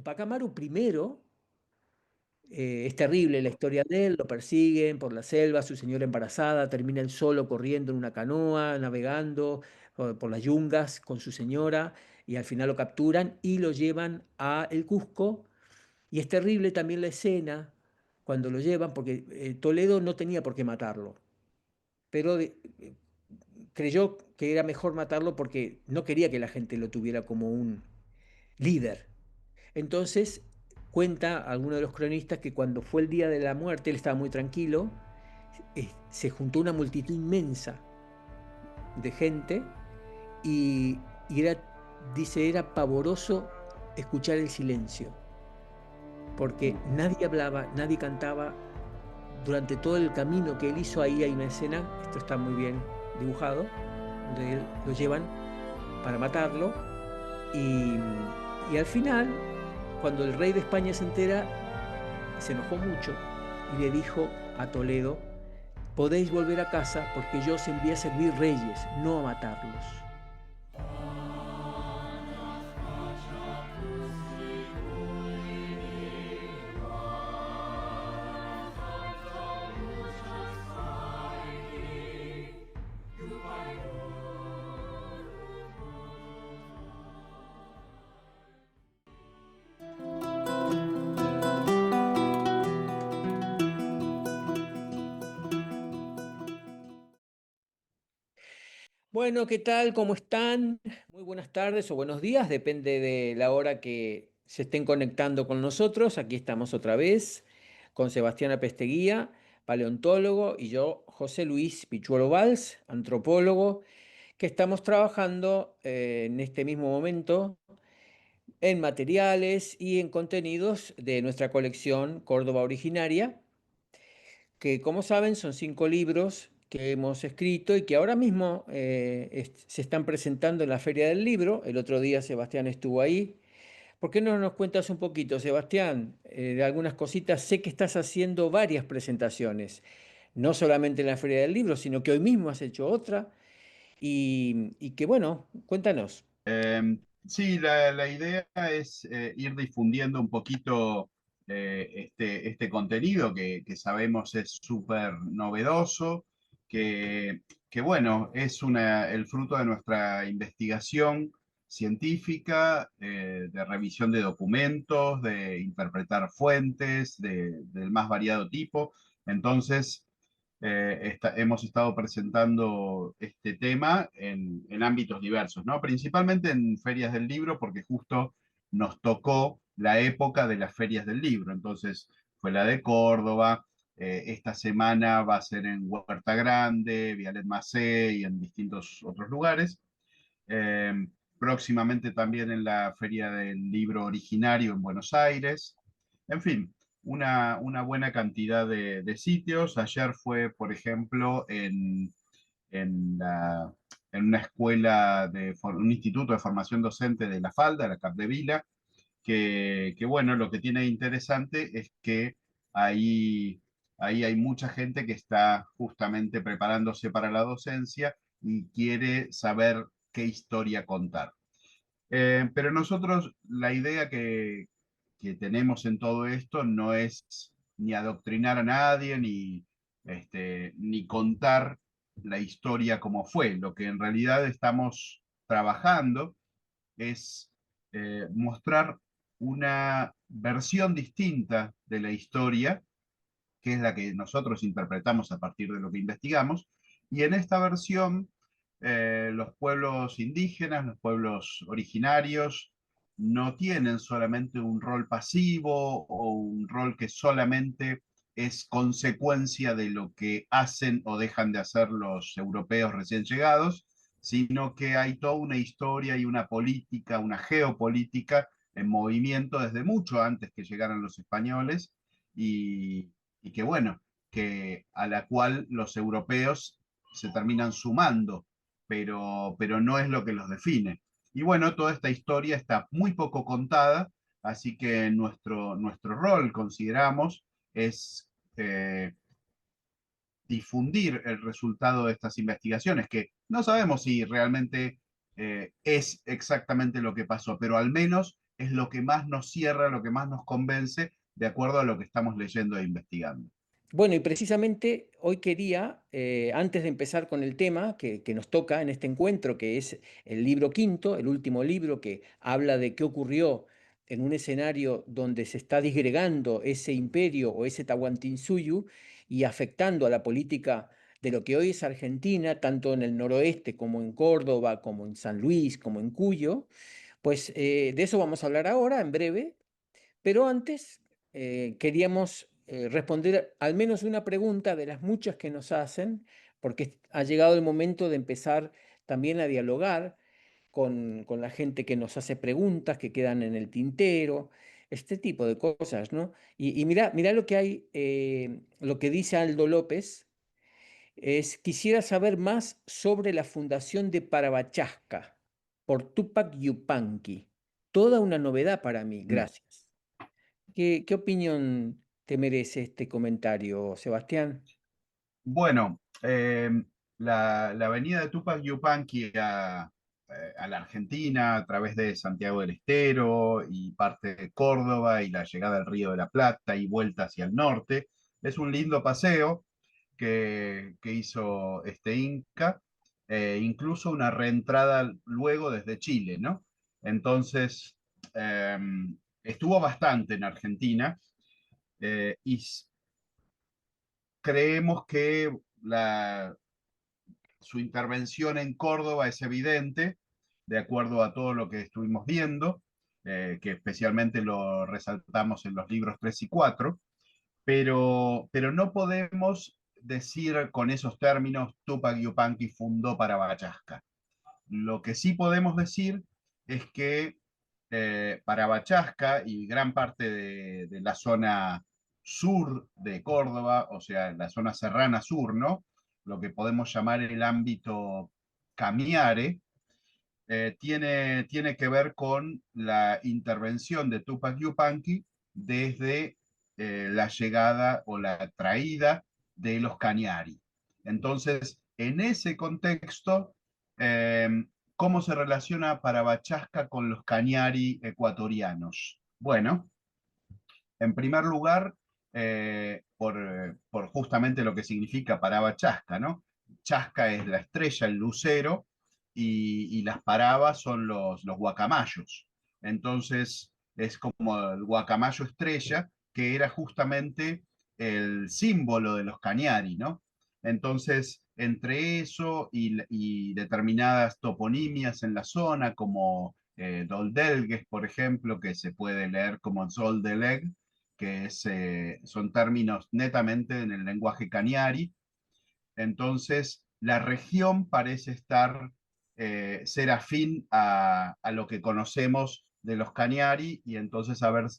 Tupac Amaru primero, es terrible la historia de él, lo persiguen por la selva, su señora embarazada, termina él solo corriendo en una canoa, navegando por las yungas con su señora, y al final lo capturan y lo llevan a el Cusco, y es terrible también la escena cuando lo llevan, porque Toledo no tenía por qué matarlo, pero creyó que era mejor matarlo porque no quería que la gente lo tuviera como un líder. Entonces, cuenta alguno de los cronistas que cuando fue el día de la muerte, él estaba muy tranquilo, se juntó una multitud inmensa de gente y era, dice, era pavoroso escuchar el silencio, porque nadie hablaba, nadie cantaba. Durante todo el camino que él hizo, ahí hay una escena, esto está muy bien dibujado, donde él lo llevan para matarlo y, y al final, cuando el rey de España se entera, se enojó mucho y le dijo a Toledo, podéis volver a casa porque yo os envié a servir reyes, no a matarlos. Bueno, ¿qué tal? ¿Cómo están? Muy buenas tardes o buenos días, depende de la hora que se estén conectando con nosotros. Aquí estamos otra vez con Sebastián Apesteguía, paleontólogo, y yo, José Luis Pichuelo Valls, antropólogo, que estamos trabajando en este mismo momento en materiales y en contenidos de nuestra colección Córdoba Originaria, que como saben son 5 libros que hemos escrito y que ahora mismo se están presentando en la Feria del Libro. El otro día Sebastián estuvo ahí. ¿Por qué no nos cuentas un poquito, Sebastián, de algunas cositas? Sé que estás haciendo varias presentaciones, no solamente en la Feria del Libro, sino que hoy mismo has hecho otra y que bueno, cuéntanos. Sí, la idea es ir difundiendo un poquito este contenido que sabemos es súper novedoso, que bueno, es el fruto de nuestra investigación científica, de revisión de documentos, de interpretar fuentes del más variado tipo. Entonces, hemos estado presentando este tema en ámbitos diversos, ¿no? Principalmente en ferias del libro, porque justo nos tocó la época de las ferias del libro. Entonces, fue la de Córdoba, esta semana va a ser en Huerta Grande, Vialet Macé y en distintos otros lugares. Eh, Próximamente también en la Feria del Libro Originario en Buenos Aires. En fin, una buena cantidad de sitios. Ayer fue, por ejemplo, en, la- en una escuela, un instituto de formación docente de La Falda, la Capdevila, que bueno, lo que tiene interesante es que ahí, ahí hay mucha gente que está justamente preparándose para la docencia y quiere saber qué historia contar. Pero nosotros la idea que tenemos en todo esto no es ni adoctrinar a nadie, ni contar la historia como fue. Lo que en realidad estamos trabajando es mostrar una versión distinta de la historia, que es la que nosotros interpretamos a partir de lo que investigamos, y en esta versión los pueblos indígenas, los pueblos originarios, no tienen solamente un rol pasivo o un rol que solamente es consecuencia de lo que hacen o dejan de hacer los europeos recién llegados, sino que hay toda una historia y una política, una geopolítica en movimiento desde mucho antes que llegaran los españoles y, y que bueno, que a la cual los europeos se terminan sumando, pero no es lo que los define. Y bueno, toda esta historia está muy poco contada, así que nuestro rol, consideramos, es difundir el resultado de estas investigaciones, que no sabemos si realmente es exactamente lo que pasó, pero al menos es lo que más nos cierra, lo que más nos convence, de acuerdo a lo que estamos leyendo e investigando. Bueno, y precisamente hoy quería, antes de empezar con el tema que nos toca en este encuentro, que es el libro quinto, el último libro que habla de qué ocurrió en un escenario donde se está disgregando ese imperio o ese Tahuantinsuyo y afectando a la política de lo que hoy es Argentina, tanto en el noroeste como en Córdoba, como en San Luis, como en Cuyo, pues de eso vamos a hablar ahora, en breve. Pero antes queríamos responder al menos una pregunta de las muchas que nos hacen, porque ha llegado el momento de empezar también a dialogar con la gente que nos hace preguntas que quedan en el tintero, este tipo de cosas, ¿no? Y mira, mira lo que hay, lo que dice Aldo López, es, quisiera saber más sobre la fundación de Parabachasca por Tupac Yupanqui. Toda una novedad para mí, Mm. gracias. ¿Qué opinión te merece este comentario, Sebastián? Bueno, la avenida de Tupac Yupanqui a la Argentina a través de Santiago del Estero y parte de Córdoba y la llegada al Río de la Plata y vuelta hacia el norte, es un lindo paseo que hizo este Inca, incluso una reentrada luego desde Chile, ¿no? Entonces, eh, estuvo bastante en Argentina y creemos que su intervención en Córdoba es evidente, de acuerdo a todo lo que estuvimos viendo, que especialmente lo resaltamos en los libros 3 y 4, pero no podemos decir con esos términos Tupac Yupanqui fundó Parabachasca. Lo que sí podemos decir es que Parabachasca y gran parte de la zona sur de Córdoba, o sea, la zona serrana sur, ¿no? Lo que podemos llamar el ámbito Camiare, tiene que ver con la intervención de Tupac Yupanqui desde la llegada o la traída de los Cañari. Entonces, en ese contexto, eh, ¿cómo se relaciona Parabachasca con los Cañari ecuatorianos? Bueno, en primer lugar, por justamente lo que significa Paraba Chasca, ¿no? Chasca es la estrella, el lucero, y las parabas son los guacamayos. Entonces, es como el guacamayo estrella, que era justamente el símbolo de los Cañari, ¿no? Entonces, entre eso y determinadas toponimias en la zona, como Doldelgues, por ejemplo, que se puede leer como Zoldeleg, que son términos netamente en el lenguaje cañari. Entonces, la región parece ser afín a lo que conocemos de los cañari y entonces haber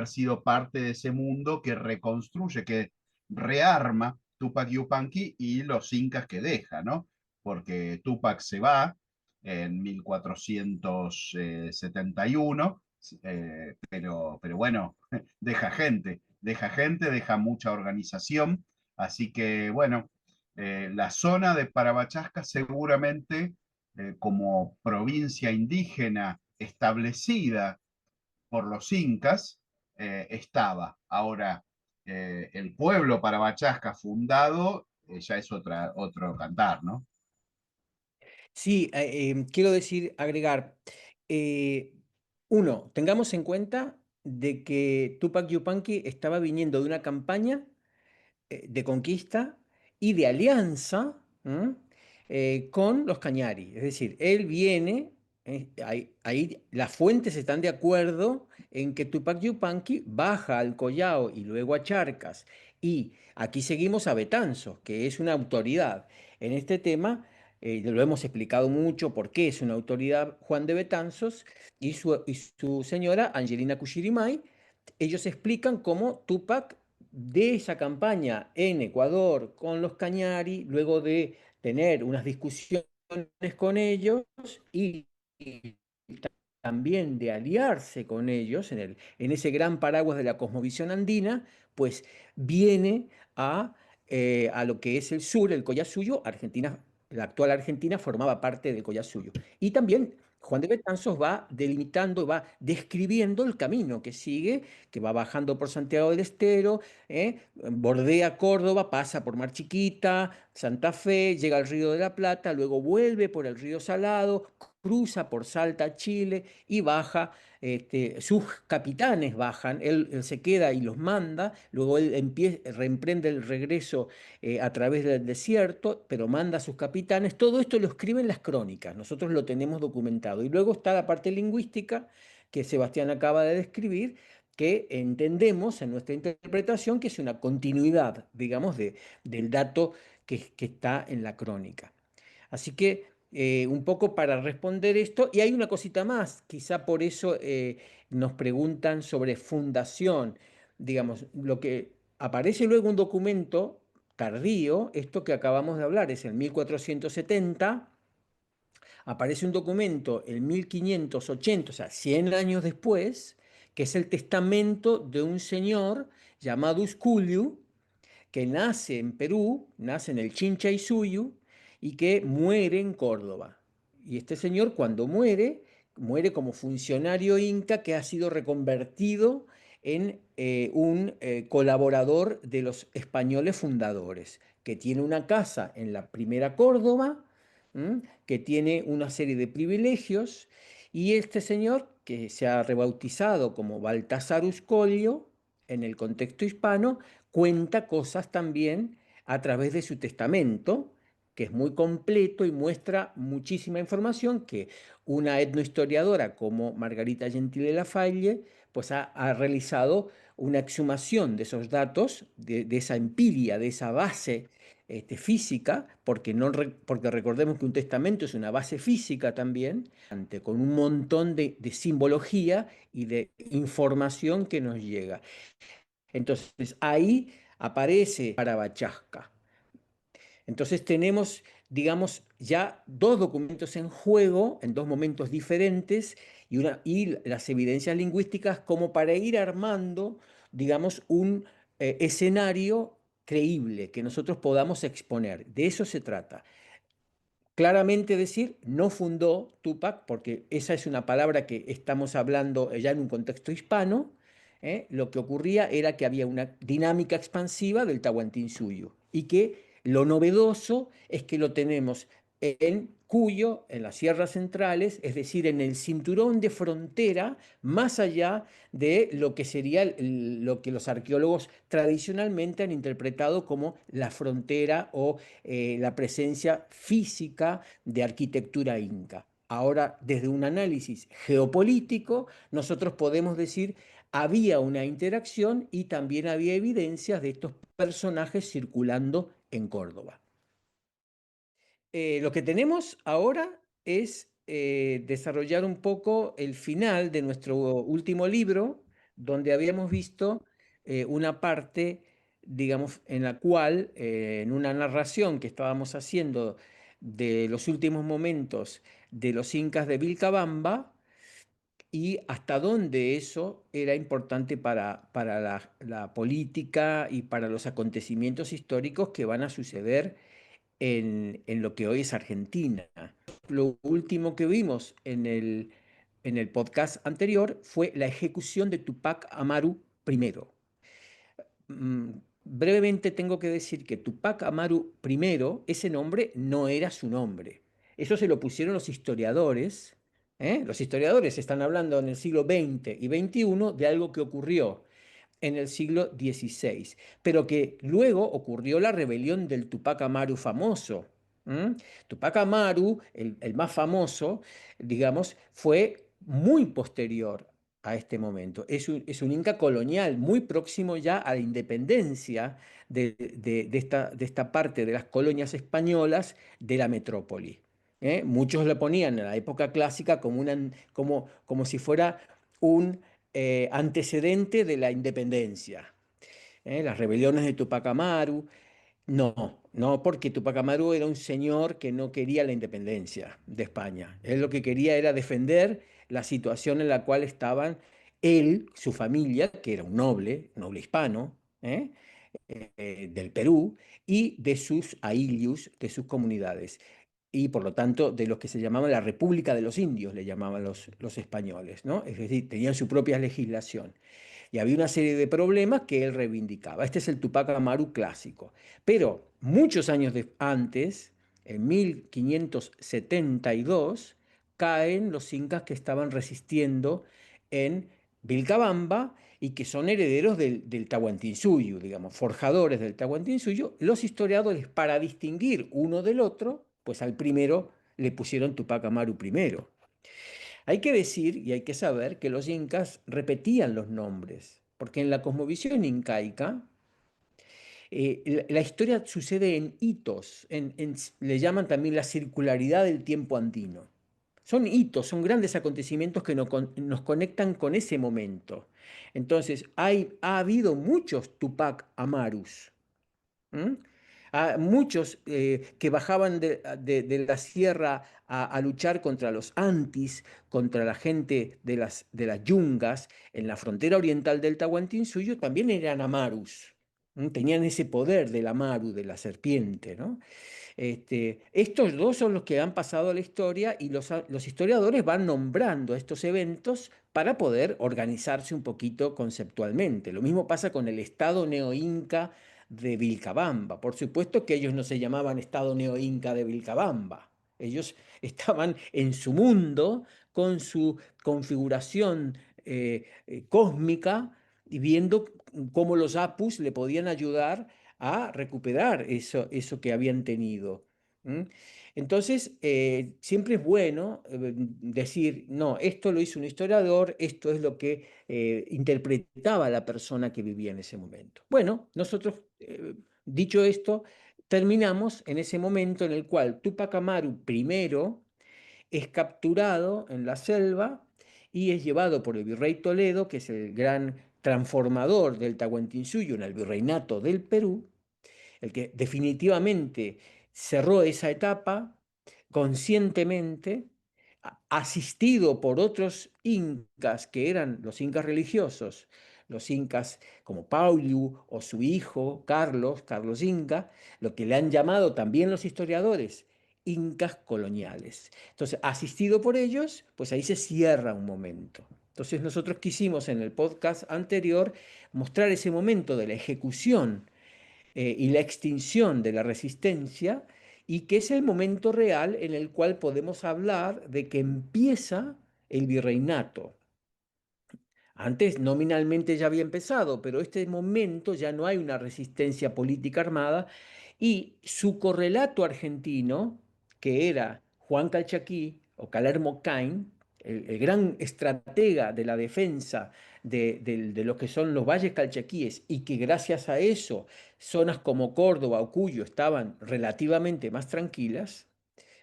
sido parte de ese mundo que reconstruye, que rearma Tupac Yupanqui y los incas que deja, ¿no? Porque Tupac se va en 1471, pero bueno, deja gente, deja mucha organización, así que bueno, la zona de Parabachasca seguramente como provincia indígena establecida por los incas estaba. Ahora, el pueblo Parabachasca fundado ya es otro cantar, ¿no? Sí, quiero decir, agregar, eh, uno, tengamos en cuenta de que Tupac Yupanqui estaba viniendo de una campaña de conquista y de alianza, ¿m? Con los Cañari. Es decir, él viene, ahí las fuentes están de acuerdo en que Tupac Yupanqui baja al Collao y luego a Charcas. Y aquí seguimos a Betanzos, que es una autoridad en este tema. Lo hemos explicado mucho por qué es una autoridad Juan de Betanzos y su señora Angelina Cuchirimay. Ellos explican cómo Tupac de esa campaña en Ecuador con los Cañari, luego de tener unas discusiones con ellos y también de aliarse con ellos en ese gran paraguas de la cosmovisión andina, pues viene a lo que es el sur, el Collasuyo. Argentina, la actual Argentina formaba parte del Collasuyo. Y también Juan de Betanzos va delimitando, va describiendo el camino que sigue, que va bajando por Santiago del Estero, bordea Córdoba, pasa por Mar Chiquita, Santa Fe, llega al Río de la Plata, luego vuelve por el Río Salado, cruza por Salta, Chile y baja. Sus capitanes bajan, él se queda y los manda, luego él reemprende el regreso a través del desierto, pero manda a sus capitanes. Todo esto lo escriben las crónicas, nosotros lo tenemos documentado. Y luego está la parte lingüística que Sebastián acaba de describir, que entendemos en nuestra interpretación que es una continuidad, digamos, del dato que está en la crónica. Así que un poco para responder esto, y hay una cosita más, quizá por eso nos preguntan sobre fundación, digamos, lo que aparece luego un documento tardío, esto que acabamos de hablar es en 1470, aparece un documento en 1580, o sea, 100 años después, que es el testamento de un señor llamado Usculiu, que nace en Perú, nace en el Chincha y que muere en Córdoba. Y este señor cuando muere, muere como funcionario inca que ha sido reconvertido en un colaborador de los españoles fundadores, que tiene una casa en la primera Córdoba, que tiene una serie de privilegios, y este señor, que se ha rebautizado como Baltasar Uscolio en el contexto hispano, cuenta cosas también a través de su testamento, que es muy completo y muestra muchísima información que una etnohistoriadora como Margarita Gentile Lafalle pues ha realizado una exhumación de esos datos, de esa empiria, de esa base física, porque, no, porque recordemos que un testamento es una base física también, con un montón de simbología y de información que nos llega. Entonces ahí aparece Parabachasca. Entonces tenemos, digamos, ya dos documentos en juego en dos momentos diferentes y las evidencias lingüísticas como para ir armando, digamos, un escenario creíble que nosotros podamos exponer. De eso se trata. Claramente decir, no fundó Tupac, porque esa es una palabra que estamos hablando ya en un contexto hispano. Lo que ocurría era que había una dinámica expansiva del Tahuantinsuyo y que lo novedoso es que lo tenemos en Cuyo, en las sierras centrales, es decir, en el cinturón de frontera, más allá de lo que sería lo que los arqueólogos tradicionalmente han interpretado como la frontera o la presencia física de arquitectura inca. Ahora, desde un análisis geopolítico, nosotros podemos decir había una interacción y también había evidencias de estos personajes circulando en Córdoba. Lo que tenemos ahora es desarrollar un poco el final de nuestro último libro, donde habíamos visto una parte, digamos, en la cual, en una narración que estábamos haciendo de los últimos momentos de los incas de Vilcabamba, y hasta dónde eso era importante para la política y para los acontecimientos históricos que van a suceder en lo que hoy es Argentina. Lo último que vimos en el podcast anterior fue la ejecución de Tupac Amaru I. Brevemente tengo que decir que Tupac Amaru I, ese nombre no era su nombre. Eso se lo pusieron los historiadores. Los historiadores están hablando en el siglo XX y XXI de algo que ocurrió en el siglo XVI, pero que luego ocurrió la rebelión del Tupac Amaru famoso. Tupac Amaru, el más famoso, digamos, fue muy posterior a este momento. Es un inca colonial muy próximo ya a la independencia de esta parte de las colonias españolas de la metrópoli. Muchos lo ponían en la época clásica como si fuera un antecedente de la independencia. Las rebeliones de Tupac Amaru. No, no, porque Tupac Amaru era un señor que no quería la independencia de España. Él lo que quería era defender la situación en la cual estaban él, su familia, que era un noble hispano, del Perú, y de sus ailius, de sus comunidades. y por lo tanto de los que se llamaban la República de los Indios, le llamaban los españoles, ¿no? Es decir, tenían su propia legislación. Y había una serie de problemas que él reivindicaba. Este es el Tupac Amaru clásico. Pero muchos años antes, en 1572, caen los incas que estaban resistiendo en Vilcabamba y que son herederos del Tahuantinsuyo, digamos, forjadores del Tahuantinsuyo. Los historiadores, para distinguir uno del otro, pues al primero le pusieron Tupac Amaru primero. Hay que decir y hay que saber que los incas repetían los nombres, porque en la cosmovisión incaica la historia sucede en hitos, le llaman también la circularidad del tiempo andino. Son hitos, son grandes acontecimientos que nos conectan con ese momento. Entonces, ha habido muchos Tupac Amarus. ¿Mm? Muchos que bajaban de la sierra a luchar contra los antis, contra la gente de las yungas en la frontera oriental del Tahuantinsuyo, también eran amarus. Tenían ese poder del amaru, de la serpiente, ¿no? Estos dos son los que han pasado a la historia y los historiadores van nombrando estos eventos para poder organizarse un poquito conceptualmente. Lo mismo pasa con el Estado neo-inca de Vilcabamba. Por supuesto que ellos no se llamaban Estado neo-inca de Vilcabamba. Ellos estaban en su mundo con su configuración cósmica y viendo cómo los apus le podían ayudar a recuperar eso que habían tenido. ¿Mm? Entonces, siempre es bueno decir, no, esto lo hizo un historiador, esto es lo que interpretaba la persona que vivía en ese momento. Bueno, nosotros, dicho esto, terminamos en ese momento en el cual Tupac Amaru primero es capturado en la selva y es llevado por el virrey Toledo, que es el gran transformador del Tahuantinsuyo en el virreinato del Perú, el que definitivamente cerró esa etapa conscientemente, asistido por otros incas que eran los incas religiosos, los incas como Paulu o su hijo Carlos Inca, lo que le han llamado también los historiadores incas coloniales. Entonces, asistido por ellos, pues ahí se cierra un momento. Entonces nosotros quisimos en el podcast anterior mostrar ese momento de la ejecución y la extinción de la resistencia, y que es el momento real en el cual podemos hablar de que empieza el virreinato. Antes nominalmente ya había empezado, pero este momento ya no hay una resistencia política armada y su correlato argentino, que era Juan Calchaquí o Calermo Cain, el gran estratega de la defensa de lo que son los valles calchaquíes y que gracias a eso zonas como Córdoba o Cuyo estaban relativamente más tranquilas,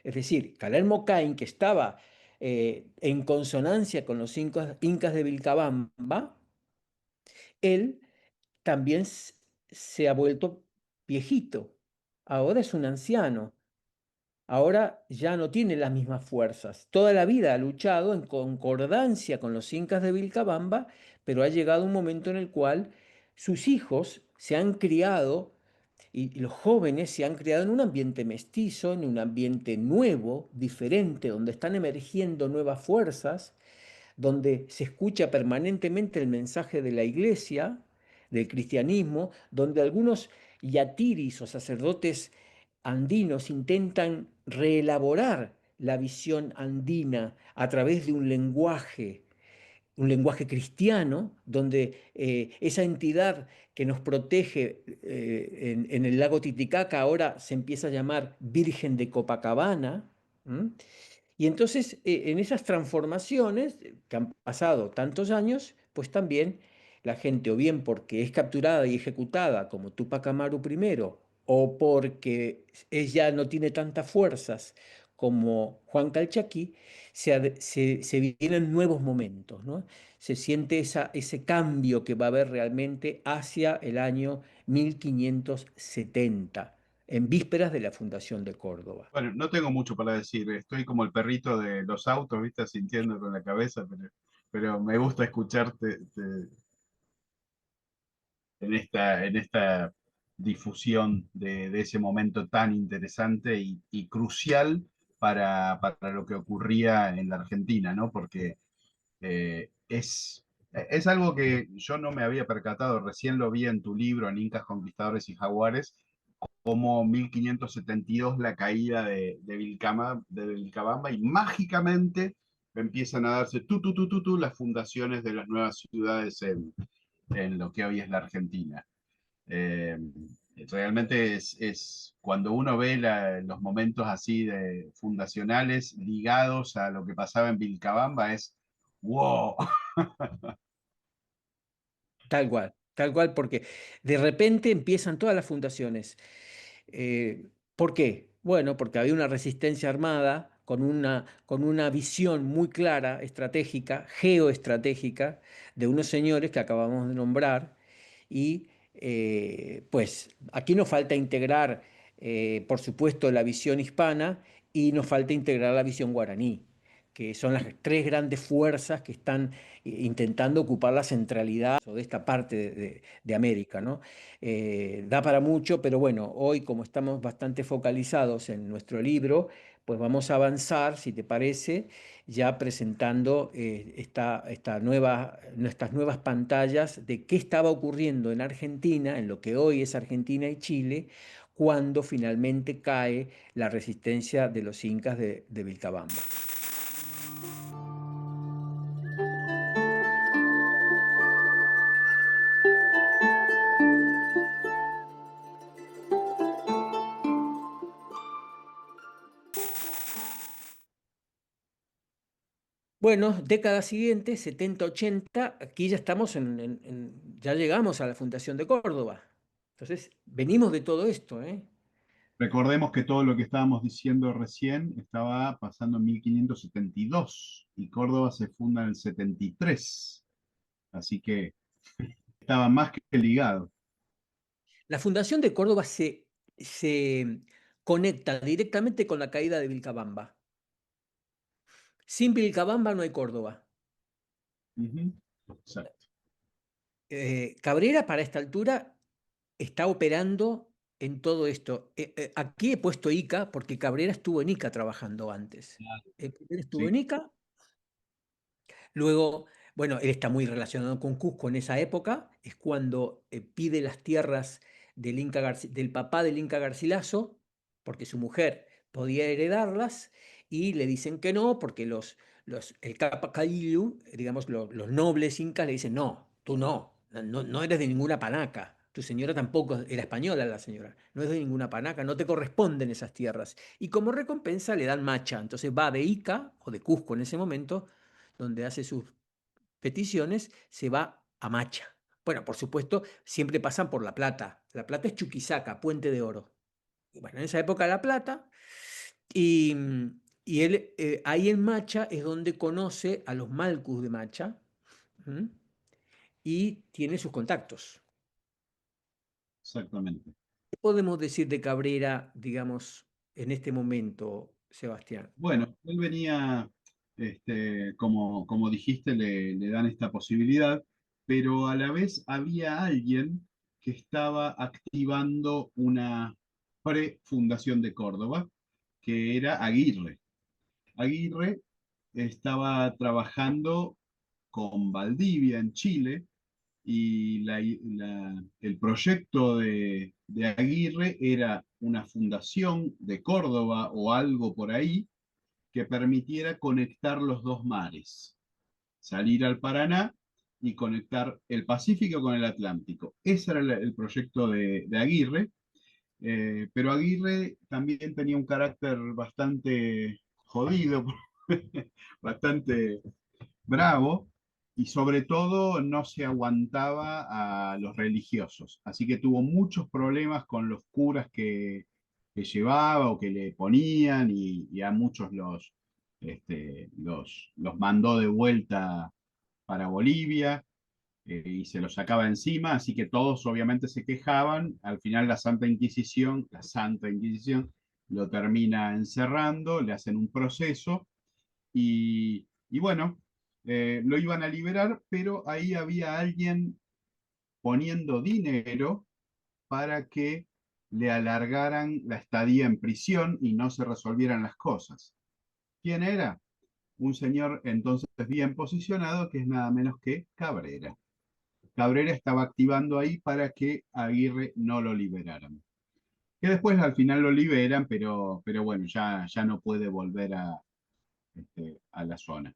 es decir, Calermo Cain, que estaba en consonancia con los incas de Vilcabamba, él también se ha vuelto viejito. Ahora es un anciano. Ahora ya no tiene las mismas fuerzas. Toda la vida ha luchado en concordancia con los incas de Vilcabamba, pero ha llegado un momento en el cual sus hijos se han criado y los jóvenes se han criado en un ambiente mestizo, en un ambiente nuevo, diferente, donde están emergiendo nuevas fuerzas, donde se escucha permanentemente el mensaje de la iglesia, del cristianismo, donde algunos yatiris o sacerdotes andinos intentan reelaborar la visión andina a través de un lenguaje cristiano, donde esa entidad que nos protege en el lago Titicaca ahora se empieza a llamar Virgen de Copacabana. ¿M? Y entonces, en esas transformaciones que han pasado tantos años, pues también la gente, o bien porque es capturada y ejecutada como Tupac Amaru primero, o porque ella no tiene tantas fuerzas como Juan Calchaquí, se vienen nuevos momentos, ¿no? Se siente ese cambio que va a haber realmente hacia el año 1570, en vísperas de la fundación de Córdoba. Bueno, no tengo mucho para decir. Estoy como el perrito de los autos, ¿viste? Sintiendo con la cabeza, pero me gusta escucharte en esta difusión de ese momento tan interesante y crucial para lo que ocurría en la Argentina, ¿no? Porque es algo que yo no me había percatado, recién lo vi en tu libro, en Incas, Conquistadores y Jaguares, como 1572 la caída de Vilcabamba y mágicamente empiezan a darse las fundaciones de las nuevas ciudades en lo que hoy es la Argentina. Eh, Realmente es cuando uno ve los momentos así de fundacionales ligados a lo que pasaba en Vilcabamba, es wow. Tal cual, porque de repente empiezan todas las fundaciones. ¿Por qué? Bueno, porque había una resistencia armada con una visión muy clara, estratégica, geoestratégica, de unos señores que acabamos de nombrar. Y pues aquí nos falta integrar, por supuesto, la visión hispana y nos falta integrar la visión guaraní, que son las tres grandes fuerzas que están intentando ocupar la centralidad de esta parte de América, ¿no? Da para mucho, pero bueno, hoy como estamos bastante focalizados en nuestro libro, pues vamos a avanzar, si te parece, ya presentando nuestras nuevas pantallas de qué estaba ocurriendo en Argentina, en lo que hoy es Argentina y Chile, cuando finalmente cae la resistencia de los incas de Vilcabamba. Bueno, década siguiente, 70-80, aquí ya estamos ya llegamos a la fundación de Córdoba. Entonces, venimos de todo esto, ¿eh? Recordemos que todo lo que estábamos diciendo recién estaba pasando en 1572 y Córdoba se funda en el 73, así que estaba más que ligado. La fundación de Córdoba se conecta directamente con la caída de Vilcabamba. Sin Vilcabamba no hay Córdoba. Ujú. Exacto. Cabrera para esta altura está operando en todo esto. Aquí he puesto Ica porque Cabrera estuvo en Ica trabajando antes. Primero estuvo en Sí, Ica. Luego, bueno, él está muy relacionado con Cusco en esa época, es cuando pide las tierras del papá del Inca Garcilaso, porque su mujer podía heredarlas, y le dicen que no, porque el Capacaillu, digamos, los nobles incas le dicen, no, tú no eres de ninguna panaca. Tu señora tampoco era española, la señora. No es de ninguna panaca, no te corresponden esas tierras. Y como recompensa le dan macha. Entonces va de Ica, o de Cusco en ese momento, donde hace sus peticiones, se va a Macha. Bueno, por supuesto, siempre pasan por La Plata. La Plata es Chuquisaca, Puente de Oro. Y bueno, en esa época La Plata. Y, y él, ahí en Macha es donde conoce a los Malcus de Macha. ¿Mm? Y tiene sus contactos. exactamente. ¿Qué podemos decir de Cabrera, digamos, en este momento, Sebastián? Bueno, él venía, como dijiste, le dan esta posibilidad, pero a la vez había alguien que estaba activando una prefundación de Córdoba, que era Aguirre. Aguirre estaba trabajando con Valdivia en Chile y el proyecto de Aguirre era una fundación de Córdoba o algo por ahí que permitiera conectar los dos mares, salir al Paraná y conectar el Pacífico con el Atlántico. Ese era el proyecto de Aguirre, pero Aguirre también tenía un carácter bastante jodido, bastante bravo, y sobre todo no se aguantaba a los religiosos. Así que tuvo muchos problemas con los curas que llevaba o que le ponían, y a muchos los mandó de vuelta para Bolivia, y se los sacaba encima, así que todos obviamente se quejaban. Al final la Santa Inquisición lo termina encerrando, le hacen un proceso y bueno, lo iban a liberar, pero ahí había alguien poniendo dinero para que le alargaran la estadía en prisión y no se resolvieran las cosas. ¿Quién era? Un señor entonces bien posicionado que es nada menos que Cabrera. Cabrera estaba activando ahí para que Aguirre no lo liberaran. Que después al final lo liberan, pero bueno, ya no puede volver a la zona.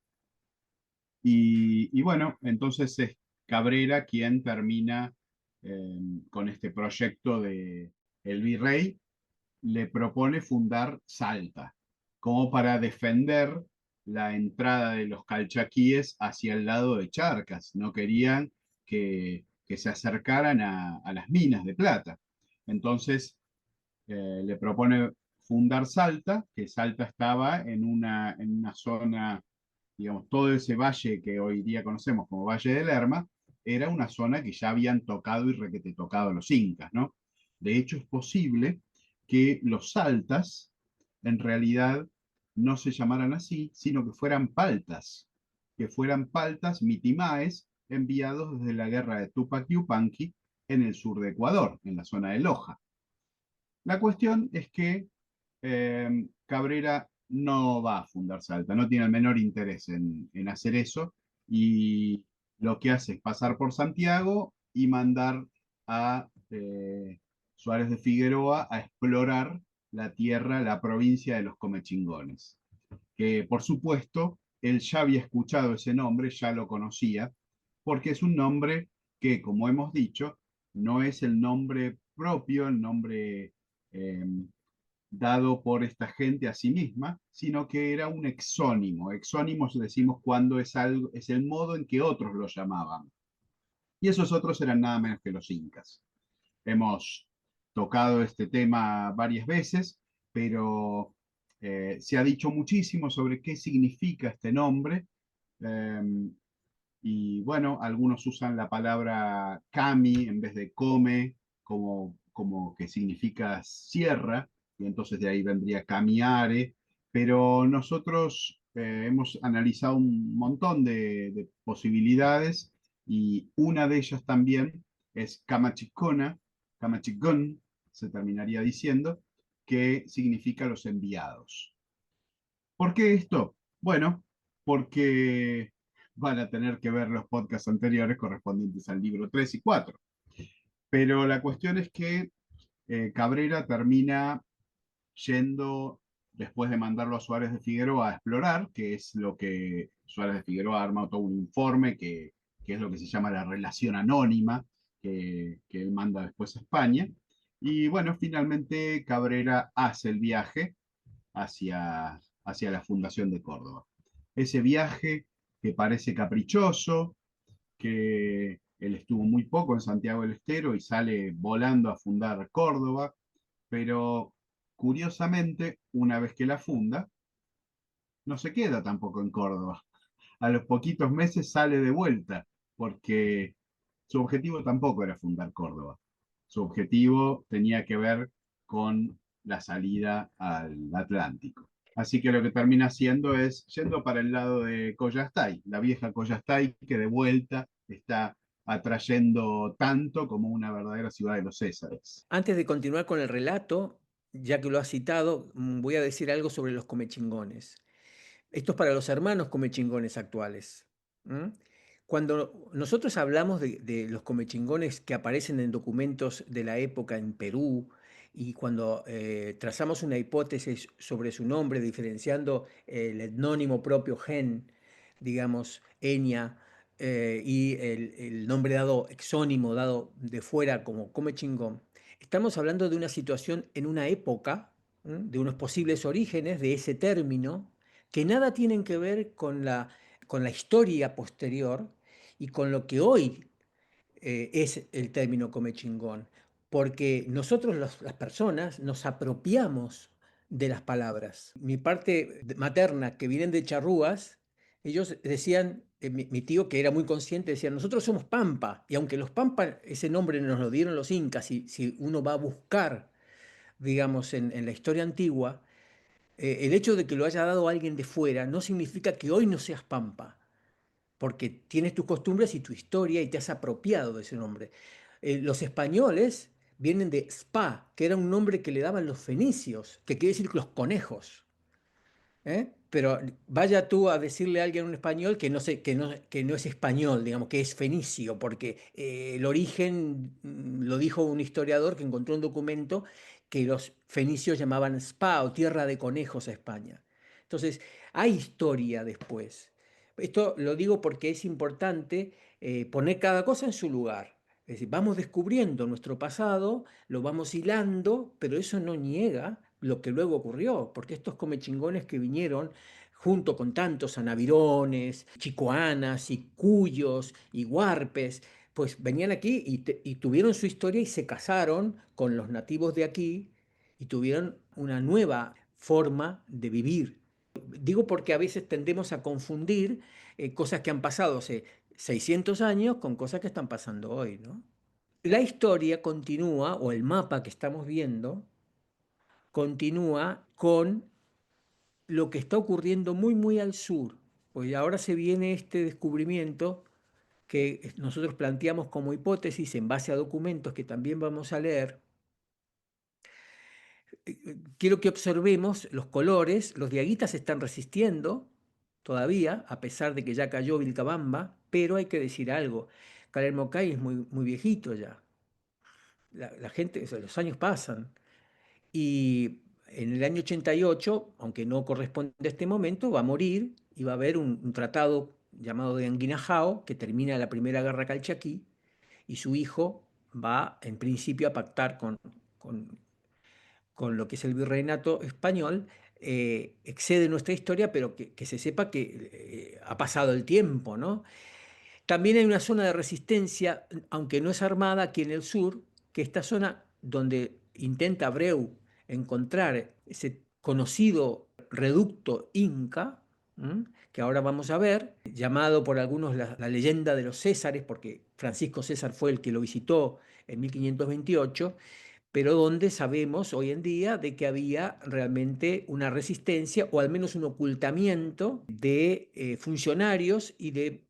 Y bueno, entonces es Cabrera quien termina con este proyecto de el virrey, le propone fundar Salta, como para defender la entrada de los calchaquíes hacia el lado de Charcas. No querían que se acercaran a las minas de plata. Entonces le propone fundar Salta, que Salta estaba en una zona, digamos, todo ese valle que hoy día conocemos como Valle del Lerma, era una zona que ya habían tocado y requete tocado los incas, ¿no? De hecho, es posible que los saltas en realidad no se llamaran así, sino que fueran paltas mitimaes enviados desde la guerra de Tupac Yupanqui en el sur de Ecuador, en la zona de Loja. La cuestión es que Cabrera no va a fundar Salta, no tiene el menor interés en hacer eso y lo que hace es pasar por Santiago y mandar a Suárez de Figueroa a explorar la tierra, la provincia de los Comechingones, que por supuesto él ya había escuchado ese nombre, ya lo conocía, porque es un nombre que, como hemos dicho, no es el nombre propio, el nombre eh, dado por esta gente a sí misma, sino que era un exónimo. Exónimos decimos cuando es algo, es el modo en que otros lo llamaban. Y esos otros eran nada menos que los incas. Hemos tocado este tema varias veces, pero se ha dicho muchísimo sobre qué significa este nombre. Eh, y bueno, algunos usan la palabra kami en vez de come, como que significa sierra, y entonces de ahí vendría kamiare, pero nosotros hemos analizado un montón de posibilidades y una de ellas también es kamachicona, kamachicón, se terminaría diciendo, que significa los enviados. ¿Por qué esto? Bueno, porque van a tener que ver los podcasts anteriores correspondientes al libro 3 y 4. Pero la cuestión es que Cabrera termina yendo, después de mandarlo a Suárez de Figueroa a explorar, que es lo que Suárez de Figueroa arma todo un informe, que es lo que se llama la relación anónima, que él manda después a España. Y bueno, finalmente Cabrera hace el viaje hacia la fundación de Córdoba. Ese viaje que parece caprichoso, que él estuvo muy poco en Santiago del Estero y sale volando a fundar Córdoba, pero curiosamente, una vez que la funda, no se queda tampoco en Córdoba. A los poquitos meses sale de vuelta, porque su objetivo tampoco era fundar Córdoba. Su objetivo tenía que ver con la salida al Atlántico. Así que lo que termina haciendo es yendo para el lado de Collastay, la vieja Collastay que de vuelta está atrayendo tanto como una verdadera ciudad de los Césares. Antes de continuar con el relato, ya que lo has citado, voy a decir algo sobre los comechingones. Esto es para los hermanos comechingones actuales. ¿M? Cuando nosotros hablamos de los comechingones que aparecen en documentos de la época en Perú y cuando trazamos una hipótesis sobre su nombre, diferenciando el etnónimo propio Gen, digamos, Enya, y el nombre dado exónimo dado de fuera como comechingón, estamos hablando de una situación en una época, de unos posibles orígenes de ese término que nada tienen que ver con la historia posterior y con lo que hoy es el término come chingón, porque nosotros las personas nos apropiamos de las palabras. Mi parte materna, que vienen de charrúas, ellos decían, mi tío que era muy consciente, decía, nosotros somos Pampa, y aunque los Pampa, ese nombre nos lo dieron los incas, y si uno va a buscar, digamos, en la historia antigua, el hecho de que lo haya dado alguien de fuera no significa que hoy no seas Pampa, porque tienes tus costumbres y tu historia y te has apropiado de ese nombre. Los españoles vienen de spa, que era un nombre que le daban los fenicios, que quiere decir los conejos. ¿Eh? Pero vaya tú a decirle a alguien en español que no, que no es español, digamos, que es fenicio, porque el origen lo dijo un historiador que encontró un documento que los fenicios llamaban Spa o tierra de conejos a España. Entonces, hay historia después. Esto lo digo porque es importante poner cada cosa en su lugar. Es decir, vamos descubriendo nuestro pasado, lo vamos hilando, pero eso no niega lo que luego ocurrió, porque estos comechingones que vinieron junto con tantos anavirones, chicoanas y cuyos y huarpes, pues venían aquí y tuvieron su historia y se casaron con los nativos de aquí y tuvieron una nueva forma de vivir. Digo porque a veces tendemos a confundir cosas que han pasado hace 600 años con cosas que están pasando hoy, ¿no? La historia continúa, o el mapa que estamos viendo, continúa con lo que está ocurriendo muy, muy al sur. Pues ahora se viene este descubrimiento que nosotros planteamos como hipótesis en base a documentos que también vamos a leer. Quiero que observemos los colores. Los diaguitas están resistiendo todavía, a pesar de que ya cayó Vilcabamba, pero hay que decir algo. Calel es muy, muy viejito ya. La gente, o sea, los años pasan. Y en el año 88, aunque no corresponde a este momento, va a morir y va a haber un tratado llamado de Anguinajao que termina la Primera Guerra Calchaquí y su hijo va en principio a pactar con, con lo que es el virreinato español. Excede nuestra historia, pero que se sepa que ha pasado el tiempo, ¿no? También hay una zona de resistencia, aunque no es armada, aquí en el sur, que esta zona donde intenta Abreu encontrar ese conocido reducto inca, ¿m? Que ahora vamos a ver, llamado por algunos la leyenda de los Césares, porque Francisco César fue el que lo visitó en 1528, pero donde sabemos hoy en día de que había realmente una resistencia o al menos un ocultamiento de funcionarios y de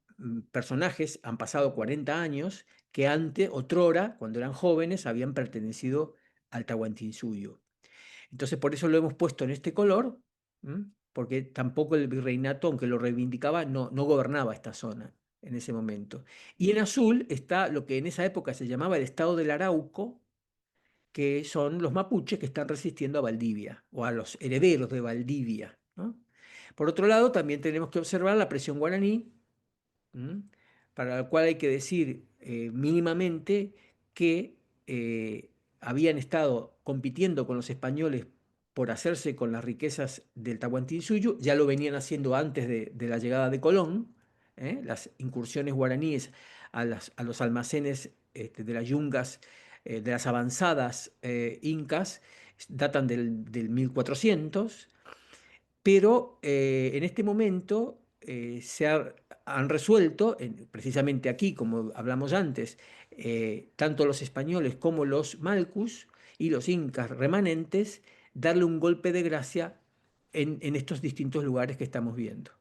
personajes, han pasado 40 años, que antes, otrora, cuando eran jóvenes, habían pertenecido al Tahuantinsuyo. Entonces, por eso lo hemos puesto en este color, porque tampoco el virreinato, aunque lo reivindicaba, no gobernaba esta zona en ese momento. Y en azul está lo que en esa época se llamaba el estado del Arauco, que son los mapuches que están resistiendo a Valdivia o a los herederos de Valdivia, ¿no? Por otro lado, también tenemos que observar la presión guaraní, ¿m? Para la cual hay que decir mínimamente que habían estado compitiendo con los españoles por hacerse con las riquezas del Tahuantinsuyo, ya lo venían haciendo antes de la llegada de Colón, las incursiones guaraníes a los almacenes de las yungas, de las avanzadas incas, datan del 1400, pero en este momento han resuelto, precisamente aquí, como hablamos antes, tanto los españoles como los malcus y los incas remanentes, darle un golpe de gracia en estos distintos lugares que estamos viendo.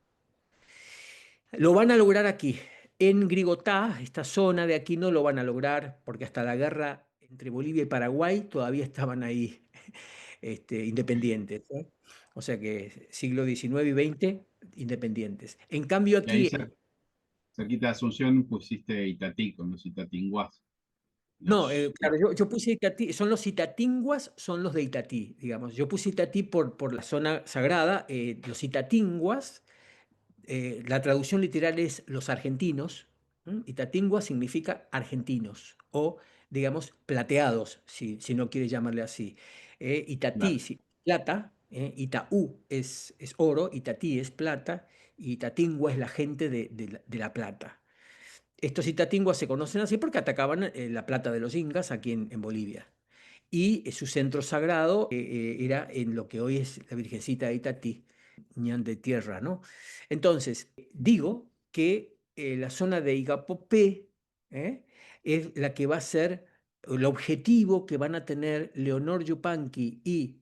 Lo van a lograr aquí. En Grigotá, esta zona de aquí no lo van a lograr porque hasta la guerra entre Bolivia y Paraguay todavía estaban ahí independientes, ¿eh? O sea que siglo XIX y XX, independientes. En cambio Y ahí aquí, cerquita de Asunción pusiste Itatí con los Itatinguás. no, Los, claro, yo puse Itatí, son los itatinguas, son los de Itatí, digamos. Yo puse Itatí por la zona sagrada, los itatinguas. La traducción literal es los argentinos. Itatingua significa argentinos o, digamos, plateados, si no quieres llamarle así. Itatí, claro, plata. Itaú es oro, Itatí es plata, y Itatingua es la gente de la plata. Estos Itatinguas se conocen así porque atacaban la plata de los incas aquí en Bolivia. Y su centro sagrado era en lo que hoy es la Virgencita de Itatí, ñan de tierra, ¿no? Entonces, digo que la zona de Igapopé es la que va a ser el objetivo que van a tener Leonor Yupanqui y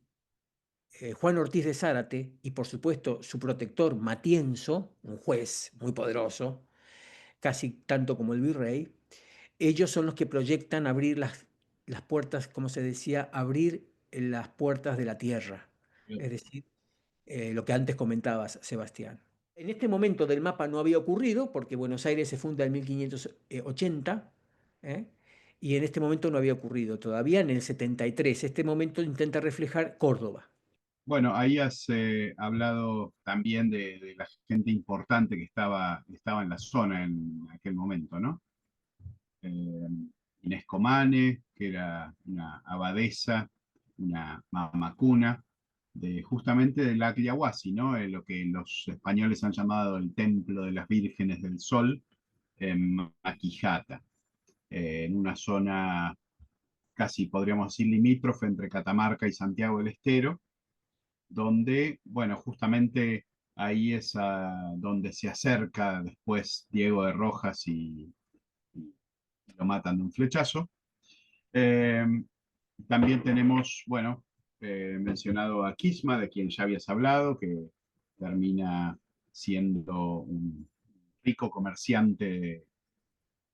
Juan Ortiz de Zárate, y por supuesto su protector Matienzo, un juez muy poderoso, casi tanto como el virrey. Ellos son los que proyectan abrir las las puertas, como se decía, abrir las puertas de la tierra, es decir, lo que antes comentabas, Sebastián. En este momento del mapa no había ocurrido, porque Buenos Aires se funda en 1580, ¿eh? Y en este momento no había ocurrido todavía en el 73. Este momento intenta reflejar Córdoba. Bueno, ahí has hablado también de la gente importante estaba en la zona en aquel momento, ¿no? Eh, Inés Comane, que era una abadesa, una mamacuna, justamente del Aquiahuasi, ¿no? Lo que los españoles han llamado el Templo de las Vírgenes del Sol, en Maquijata, en una zona casi podríamos decir limítrofe entre Catamarca y Santiago del Estero, donde, bueno, justamente ahí es donde se acerca después Diego de Rojas y lo matan de un flechazo. Eh, También tenemos, bueno, mencionado a Quisma, de quien ya habías hablado, que termina siendo un rico comerciante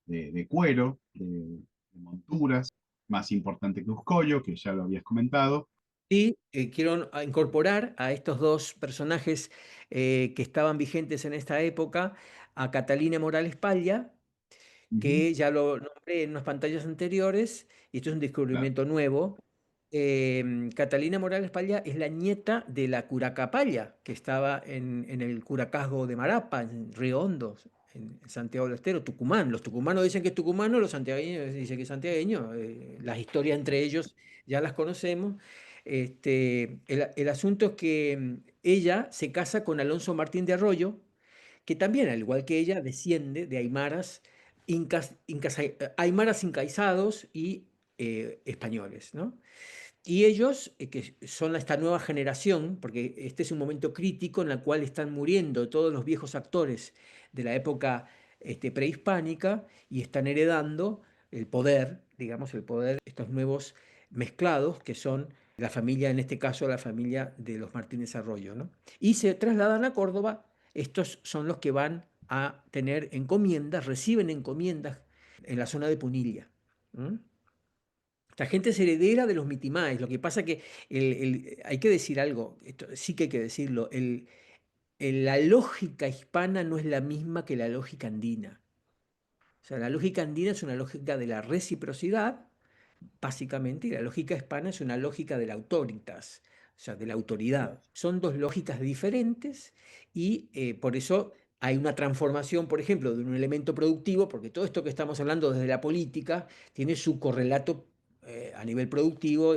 de cuero, de monturas, más importante que Uscoyo, que ya lo habías comentado. Y quiero incorporar a estos dos personajes que estaban vigentes en esta época, a Catalina Morales Palla, Ujú, que ya lo nombré en unas pantallas anteriores, y esto es un claro, descubrimiento nuevo. Catalina Morales Palla es la nieta de la curaca Palla, que estaba en el curacazgo de Marapa, en Río Hondo, en Santiago del Estero, Tucumán. Los tucumanos dicen que es tucumano, los santiagueños dicen que es santiagueño. Las historias entre ellos ya las conocemos. El asunto es que ella se casa con Alonso Martín de Arroyo, que también, al igual que ella, desciende de aymaras, aymaras incaizados y españoles, ¿no? Y ellos, que son esta nueva generación, porque este es un momento crítico en el cual están muriendo todos los viejos actores de la época prehispánica y están heredando el poder, digamos, el poder, estos nuevos mezclados que son la familia, en este caso la familia de los Martínez Arroyo, ¿no? Y se trasladan a Córdoba, estos son los que van a tener encomiendas, reciben encomiendas en la zona de Punilla. ¿Mm? Esta gente es heredera de los mitimaes. Lo que pasa que hay que decir algo, esto sí que hay que decirlo, la lógica hispana no es la misma que la lógica andina. O sea, la lógica andina es una lógica de la reciprocidad, básicamente, y la lógica hispana es una lógica de la autoritas, o sea, de la autoridad. Son dos lógicas diferentes y por eso hay una transformación, por ejemplo, de un elemento productivo, porque todo esto que estamos hablando desde la política tiene su correlato a nivel productivo,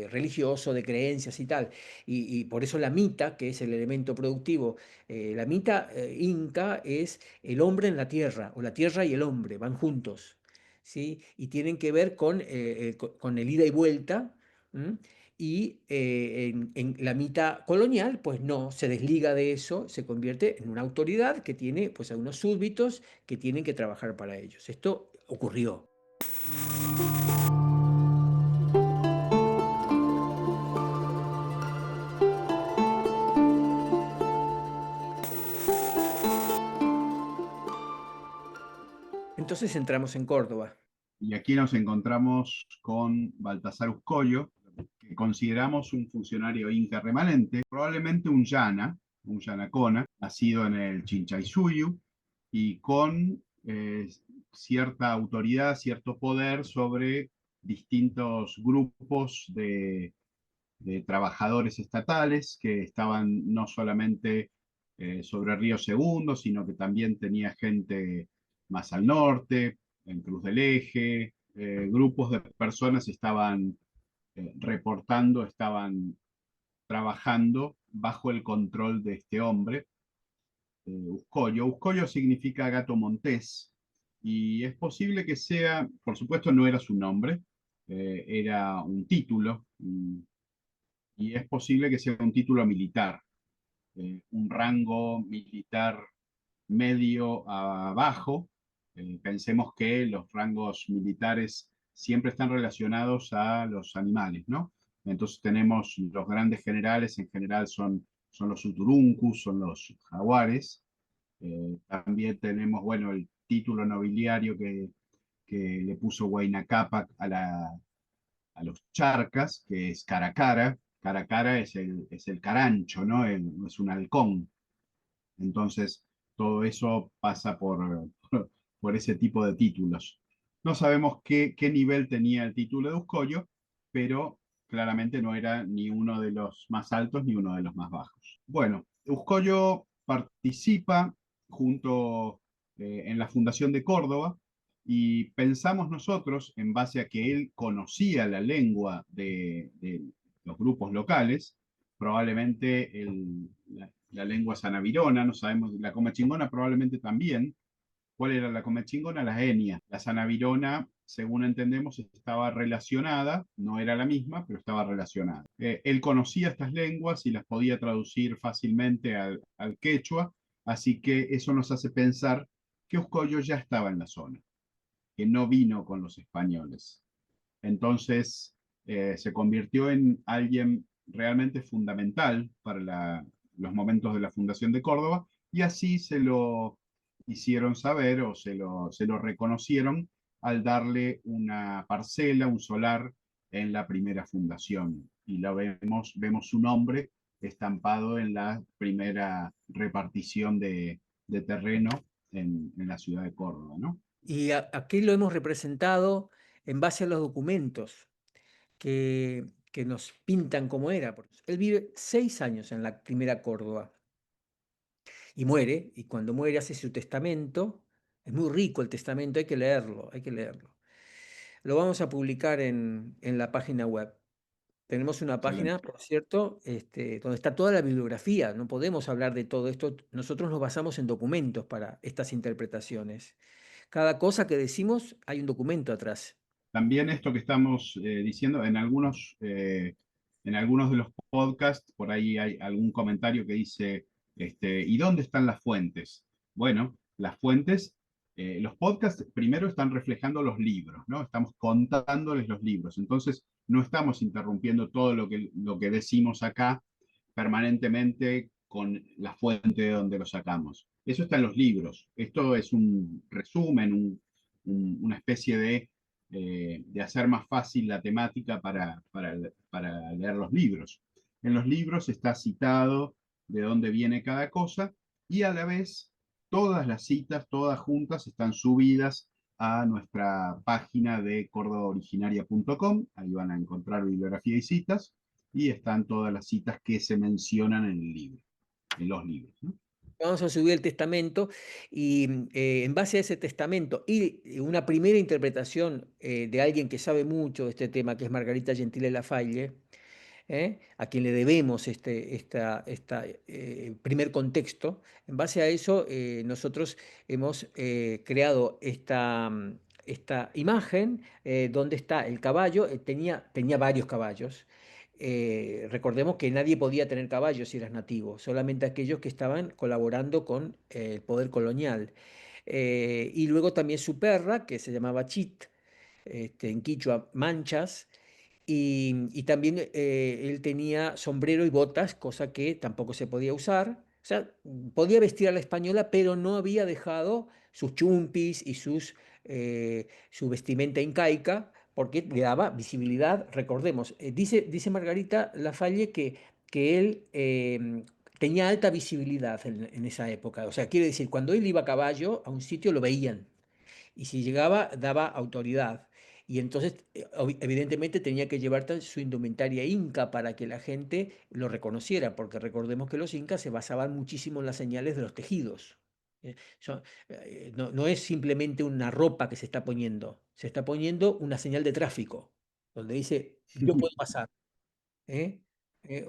religioso, de creencias y tal. Y por eso la mita, que es el elemento productivo, la mita inca es el hombre en la tierra, o la tierra y el hombre, van juntos. ¿Sí? Y tienen que ver con el ida y vuelta. ¿M? Y en la mitad colonial, pues no, se desliga de eso, se convierte en una autoridad que tiene pues a unos súbditos que tienen que trabajar para ellos. Esto ocurrió. Entonces entramos en Córdoba. y aquí nos encontramos con Baltasar Uscoyo, que consideramos un funcionario inca remanente, probablemente un yanacona, nacido en el Chinchaysuyu y con cierta autoridad, cierto poder sobre distintos grupos de trabajadores estatales que estaban no solamente sobre Río Segundo, sino que también tenía gente más al norte, en Cruz del Eje. Grupos de personas estaban reportando, estaban trabajando bajo el control de este hombre, Uscoyo. Uscoyo significa gato montés y es posible que sea, por supuesto no era su nombre, era un título y es posible que sea un título militar, un rango militar medio a bajo. Pensemos que los rangos militares siempre están relacionados a los animales, ¿no? Entonces tenemos los grandes generales, en general son los uturuncus, son los jaguares. También tenemos, bueno, el título nobiliario que le puso Huayna Cápac a a los charcas, que es Caracara. Caracara es el carancho, ¿no? Es un halcón. Entonces, todo eso pasa por ese tipo de títulos. No sabemos qué nivel tenía el título de Uscoyo, pero claramente no era ni uno de los más altos ni uno de los más bajos. Bueno, Uscoyo participa junto en la Fundación de Córdoba y pensamos nosotros, en base a que él conocía la lengua de los grupos locales, probablemente la lengua sanavirona, no sabemos, la comechingona probablemente también. ¿Cuál era la comechingona? La enia. La sanavirona, según entendemos, estaba relacionada, no era la misma, pero estaba relacionada. Él conocía estas lenguas y las podía traducir fácilmente al quechua, así que eso nos hace pensar que Uscoyo ya estaba en la zona, que no vino con los españoles. Entonces, se convirtió en alguien realmente fundamental para los momentos de la fundación de Córdoba y así se lo hicieron saber o se lo reconocieron al darle una parcela, un solar en la primera fundación. Y vemos su nombre estampado en la primera repartición de terreno en la ciudad de Córdoba, ¿no? Y aquí lo hemos representado en base a los documentos que nos pintan cómo era. Él vive 6 años en la primera Córdoba y muere, y cuando muere hace su testamento. Es muy rico el testamento, hay que leerlo, hay que leerlo. Lo vamos a publicar en la página web. Tenemos una página, Excelente. por cierto, donde está toda la bibliografía. No podemos hablar de todo esto. Nosotros nos basamos en documentos para estas interpretaciones. Cada cosa que decimos hay un documento atrás. También esto que estamos diciendo, en algunos de los podcasts, por ahí hay algún comentario que dice, ¿y dónde están las fuentes? Bueno, las fuentes, los podcasts primero están reflejando los libros, ¿no? Estamos contándoles los libros. Entonces, no estamos interrumpiendo todo lo que decimos acá permanentemente con la fuente de donde lo sacamos. Eso está en los libros. Esto es un resumen, una especie de hacer más fácil la temática para leer los libros. En los libros está citado de dónde viene cada cosa y a la vez todas las citas, todas juntas, están subidas a nuestra página de cordobaoriginaria.com. Ahí van a encontrar bibliografía y citas y están todas las citas que se mencionan en el libro, en los libros, ¿no? Vamos a subir el testamento y en base a ese testamento y una primera interpretación de alguien que sabe mucho de este tema, que es Margarita Gentile Lafalle, a quien le debemos primer contexto. En base a eso, nosotros hemos creado esta imagen donde está el caballo. Tenía varios caballos. Recordemos que nadie podía tener caballos si eras nativo, solamente aquellos que estaban colaborando con el poder colonial. Y luego también su perra, que se llamaba Chit, en quichua Manchas, y también él tenía sombrero y botas, cosa que tampoco se podía usar. O sea, podía vestir a la española, pero no había dejado sus chumpis y su vestimenta incaica, porque le daba visibilidad. Recordemos, dice Margarita Lafalle que él tenía alta visibilidad en esa época. O sea, quiere decir, cuando él iba a caballo a un sitio lo veían y si llegaba daba autoridad. Y entonces, evidentemente, tenía que llevar su indumentaria inca para que la gente lo reconociera, porque recordemos que los incas se basaban muchísimo en las señales de los tejidos. No es simplemente una ropa que se está poniendo, se está poniendo una señal de tráfico, donde dice, yo puedo pasar. ¿Eh?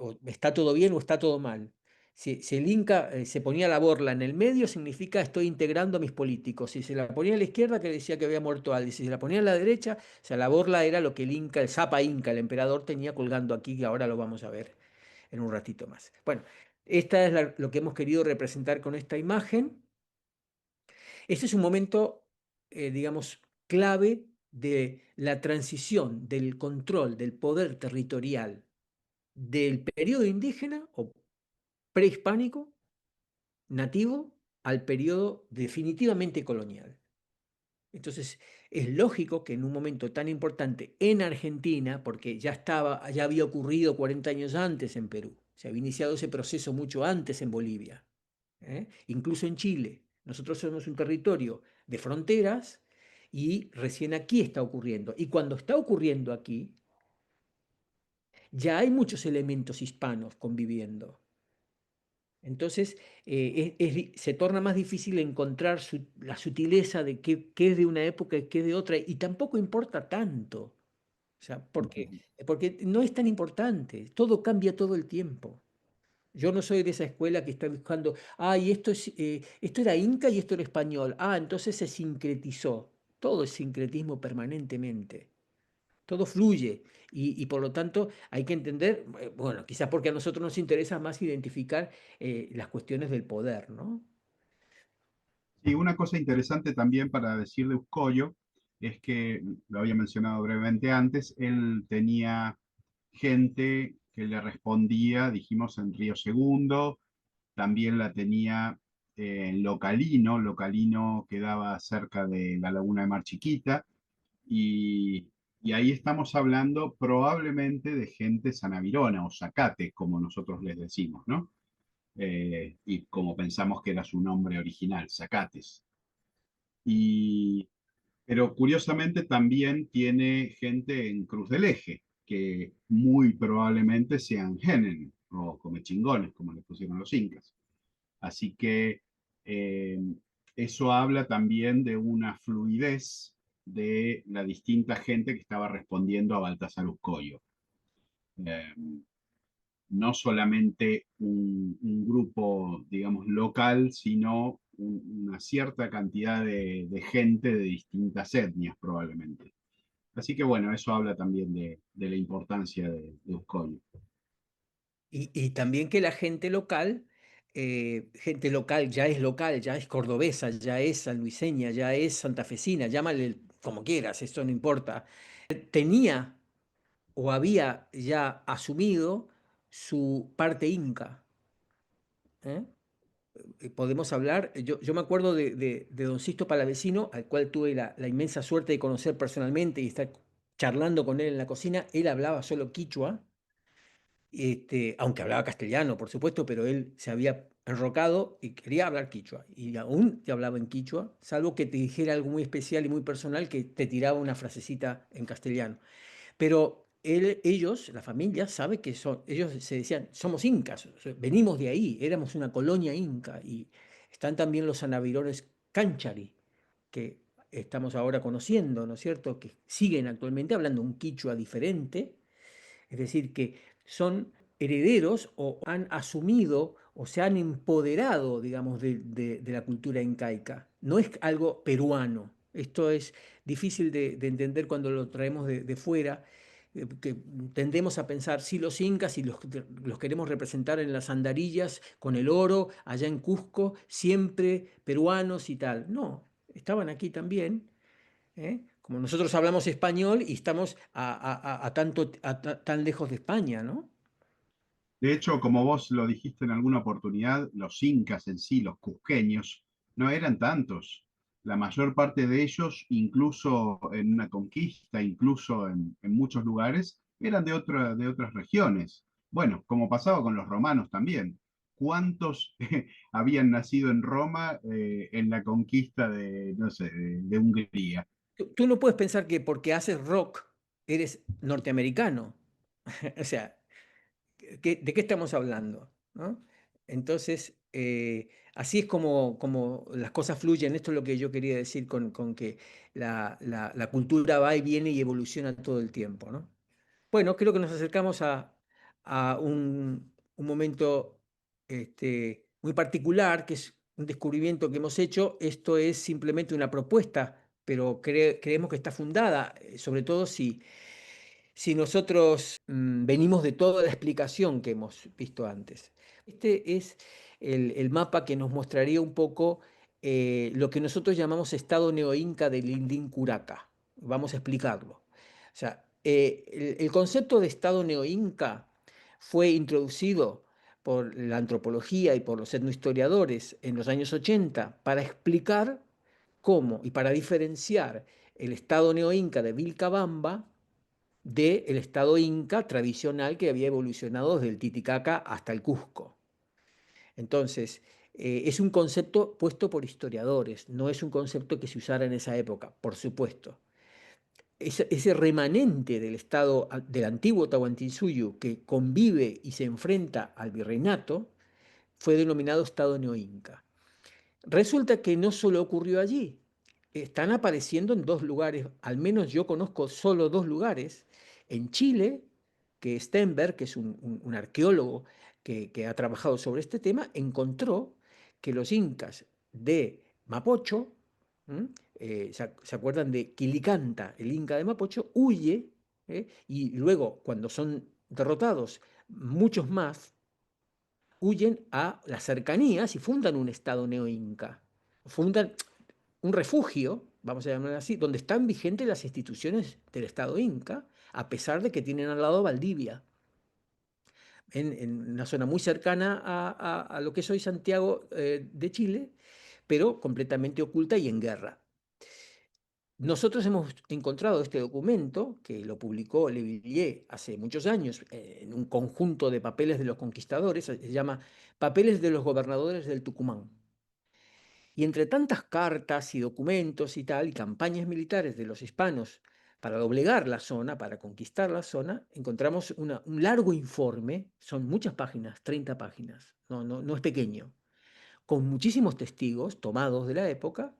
O está todo bien o está todo mal. Si el Inca se ponía la borla en el medio, significa estoy integrando a mis políticos. Si se la ponía a la izquierda, que decía que había muerto alguien. Si se la ponía a la derecha, o sea, la borla era lo que el Inca, el Zapa Inca, el emperador, tenía colgando aquí, que ahora lo vamos a ver en un ratito más. Bueno, esta es lo que hemos querido representar con esta imagen. Este es un momento, digamos, clave de la transición del control del poder territorial del periodo indígena o prehispánico, nativo, al periodo definitivamente colonial. Entonces, es lógico que en un momento tan importante en Argentina, porque ya había ocurrido 40 años antes en Perú, se había iniciado ese proceso mucho antes en Bolivia, incluso en Chile. Nosotros somos un territorio de fronteras y recién aquí está ocurriendo. Y cuando está ocurriendo aquí, ya hay muchos elementos hispanos conviviendo. Entonces, se torna más difícil encontrar la sutileza de qué es de una época y qué es de otra, y tampoco importa tanto. O sea, porque no es tan importante, todo cambia todo el tiempo. Yo no soy de esa escuela que está buscando, y esto era inca y esto era español, entonces se sincretizó. Todo es sincretismo permanentemente, todo fluye y por lo tanto hay que entender, bueno, quizás porque a nosotros nos interesa más identificar las cuestiones del poder, ¿no? Y una cosa interesante también para decir de Uscoyo es que, lo había mencionado brevemente antes, él tenía gente que le respondía, dijimos, en Río Segundo, también la tenía en Localino, Localino quedaba cerca de la laguna de Mar Chiquita, y ahí estamos hablando probablemente de gente sanavirona o zacate, como nosotros les decimos, ¿no? Y como pensamos que era su nombre original, Zacates. Y, pero curiosamente también tiene gente en Cruz del Eje, que muy probablemente sean Genen o Comechingones, como le pusieron los incas. Así que eh, eso habla también de una fluidez de la distinta gente que estaba respondiendo a Baltasar Uzcoyo. Eh, no solamente un grupo, digamos, local, sino una cierta cantidad de gente de distintas etnias probablemente. Así que bueno, eso habla también de la importancia de Uscoño. Y también que la gente local, ya es cordobesa, ya es sanluiseña, ya es santafesina, llámale como quieras, esto no importa, tenía o había ya asumido su parte inca. ¿Eh? Podemos hablar, yo me acuerdo de don Sisto Palavecino, al cual tuve la inmensa suerte de conocer personalmente y estar charlando con él en la cocina. Él hablaba solo quichua, aunque hablaba castellano, por supuesto, pero él se había enrocado y quería hablar quichua. Y aún te hablaba en quichua, salvo que te dijera algo muy especial y muy personal que te tiraba una frasecita en castellano. Pero ellos, la familia, sabe que ellos se decían, somos incas, o sea, venimos de ahí, éramos una colonia inca. Y están también los anavirones Canchari, que estamos ahora conociendo, ¿no es cierto? Que siguen actualmente hablando un quichua diferente, es decir, que son herederos o han asumido o se han empoderado, digamos, de la cultura incaica. No es algo peruano. Esto es difícil de entender cuando lo traemos de fuera, que tendemos a pensar, sí, los incas y los queremos representar en las andarillas con el oro, allá en Cusco, siempre peruanos y tal. No, estaban aquí también, ¿eh? Como nosotros hablamos español y estamos tan lejos de España, ¿no? De hecho, como vos lo dijiste en alguna oportunidad, los incas en sí, los cusqueños, no eran tantos. La mayor parte de ellos, incluso en una conquista, incluso en muchos lugares, eran de otras regiones. Bueno, como pasaba con los romanos también. ¿Cuántos habían nacido en Roma en la conquista de, no sé, de Hungría? Tú no puedes pensar que porque haces rock eres norteamericano. O sea, ¿de qué estamos hablando? ¿No? Entonces, así es como las cosas fluyen. Esto es lo que yo quería decir con que la cultura va y viene y evoluciona todo el tiempo, ¿no? Bueno, creo que nos acercamos a un momento muy particular, que es un descubrimiento que hemos hecho. Esto es simplemente una propuesta, pero creemos que está fundada, sobre todo si nosotros venimos de toda la explicación que hemos visto antes. Este es el mapa que nos mostraría un poco lo que nosotros llamamos estado neoinca del Lindín Curaca. Vamos a explicarlo. O sea, el concepto de estado neoinca fue introducido por la antropología y por los etnohistoriadores en los años 80 para explicar cómo, y para diferenciar el estado neoinca de Vilcabamba del estado inca tradicional que había evolucionado desde el Titicaca hasta el Cusco. Entonces, es un concepto puesto por historiadores, no es un concepto que se usara en esa época, por supuesto. Ese remanente del estado del antiguo Tahuantinsuyo que convive y se enfrenta al virreinato fue denominado estado neoinca. Resulta que no solo ocurrió allí, están apareciendo en dos lugares, al menos yo conozco solo dos lugares, en Chile, que Stenberg, que es un arqueólogo que ha trabajado sobre este tema, encontró que los incas de Mapocho, ¿se acuerdan de Quilicanta, el inca de Mapocho? Huye, y luego cuando son derrotados, muchos más huyen a las cercanías y fundan un estado neoinca. Fundan un refugio, vamos a llamarlo así, donde están vigentes las instituciones del estado inca, a pesar de que tienen al lado Valdivia, en una zona muy cercana a lo que es hoy Santiago de Chile, pero completamente oculta y en guerra. Nosotros hemos encontrado este documento, que lo publicó Le Villiers hace muchos años, en un conjunto de papeles de los conquistadores, se llama Papeles de los Gobernadores del Tucumán. Y entre tantas cartas y documentos y tal, y campañas militares de los hispanos para doblegar la zona, para conquistar la zona, encontramos un largo informe, son muchas páginas, 30 páginas, no es pequeño, con muchísimos testigos tomados de la época,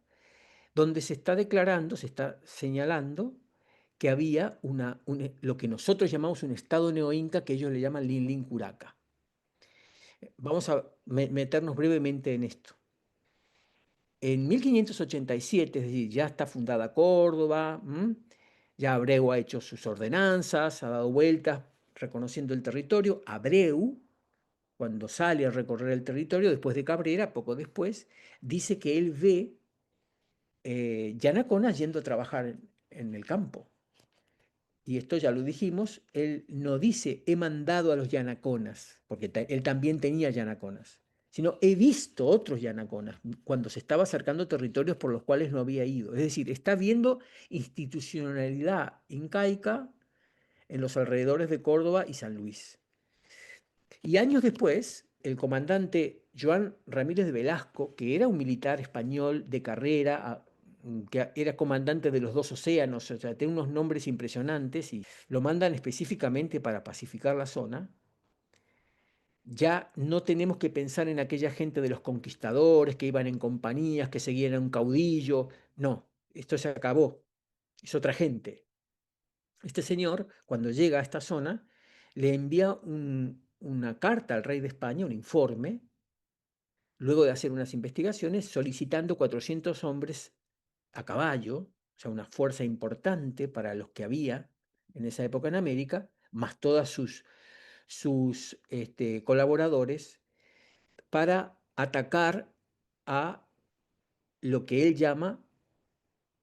donde se está declarando, se está señalando que había lo que nosotros llamamos un estado neoinca, que ellos le llaman Linlin Curaca. Vamos a meternos brevemente en esto. En 1587, es decir, ya está fundada Córdoba, ya Abreu ha hecho sus ordenanzas, ha dado vueltas reconociendo el territorio. Abreu, cuando sale a recorrer el territorio, después de Cabrera, poco después, dice que él ve yanaconas yendo a trabajar en el campo. Y esto ya lo dijimos, él no dice he mandado a los yanaconas, porque él también tenía yanaconas, sino he visto otros yanaconas cuando se estaba acercando territorios por los cuales no había ido. Es decir, está viendo institucionalidad incaica en los alrededores de Córdoba y San Luis. Y años después, el comandante Joan Ramírez de Velasco, que era un militar español de carrera, que era comandante de los dos océanos, o sea, tiene unos nombres impresionantes y lo mandan específicamente para pacificar la zona. Ya no tenemos que pensar en aquella gente de los conquistadores que iban en compañías, que seguían a un caudillo. No, esto se acabó. Es otra gente. Este señor, cuando llega a esta zona, le envía una carta al rey de España, un informe, luego de hacer unas investigaciones, solicitando 400 hombres a caballo, o sea, una fuerza importante para los que había en esa época en América, más todos sus colaboradores, para atacar a lo que él llama